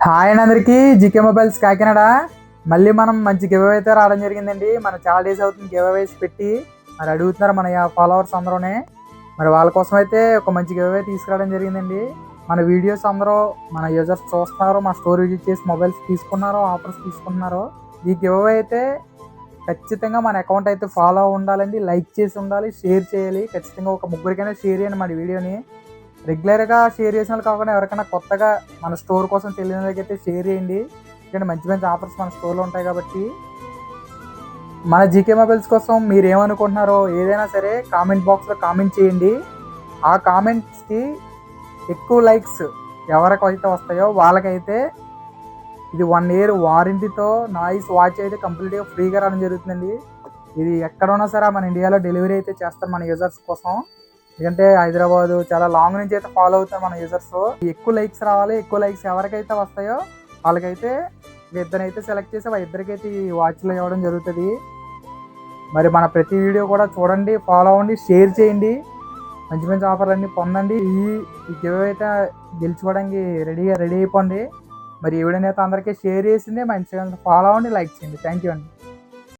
Hi అండి అందరికీ. GK mobiles Kakinada. మళ్ళీ మనం మంచి గివ్ అవే అయితే రావడం జరిగిందండి. మన చాలా డేస్ అవుతుంది గివ్ అవేస్ పెట్టి. మరి అడుగుతున్నారు మన ఫాలోవర్స్ అందరూనే. మరి వాళ్ళ కోసం అయితే ఒక మంచి గివ్ అవే తీసుకురావడం జరిగిందండి. మన వీడియోస్ అందరూ మన యూజర్స్ చూస్తున్నారు, మా స్టోర్ విజిట్ చేసి మొబైల్స్ తీసుకున్నారు, ఆఫర్స్ తీసుకున్నారు. ఈ గివ్ అవే అయితే ఖచ్చితంగా మన అకౌంట్ అయితే ఫాలో ఉండాలండి, లైక్ చేసి ఉండాలి, షేర్ చేయాలి. ఖచ్చితంగా ఒక ముగ్గురికైనా షేర్ చేయండి మన వీడియోని. రెగ్యులర్గా షేర్ చేసిన వాళ్ళు కాకుండా ఎవరికైనా కొత్తగా మన స్టోర్ కోసం తెలియని వాళ్ళకైతే షేర్ చేయండి. ఎందుకంటే మంచి మంచి ఆఫర్స్ మన స్టోర్లో ఉంటాయి కాబట్టి. మన జీకే మొబైల్స్ కోసం మీరు ఏమనుకుంటున్నారో ఏదైనా సరే కామెంట్ బాక్స్లో కామెంట్ చేయండి. ఆ కామెంట్స్కి ఎక్కువ లైక్స్ ఎవరికైతే వస్తాయో వాళ్ళకైతే ఇది 1 year వారంటీతో నాయిస్ వాచ్ అయితే కంప్లీట్గా ఫ్రీగా రావడం జరుగుతుందండి. ఇది ఎక్కడ ఉన్నా సరే మన ఇండియాలో డెలివరీ అయితే చేస్తారు మన యూజర్స్ కోసం. ఎందుకంటే హైదరాబాద్ చాలా లాంగ్ నుంచి అయితే ఫాలో అవుతారు మన యూజర్స్. ఎక్కువ లైక్స్ రావాలి. ఎక్కువ లైక్స్ ఎవరికైతే వస్తాయో వాళ్ళకైతే ఇద్దరైతే సెలెక్ట్ చేసి ఇద్దరికైతే ఈ వాచ్లు ఇవ్వడం జరుగుతుంది. మరి మన ప్రతి వీడియో కూడా చూడండి, ఫాలో అవ్వండి, షేర్ చేయండి, మంచి మంచి ఆఫర్లు అన్నీ పొందండి. ఈ గివ్ అయితే గెలుచుకోవడానికి రెడీ అయిపోండి. మరి ఈ వీడియోని అయితే అందరికీ షేర్ చేసింది, మంచిగా ఫాలో అవ్వండి, లైక్ చేయండి. థ్యాంక్ యూ అండి.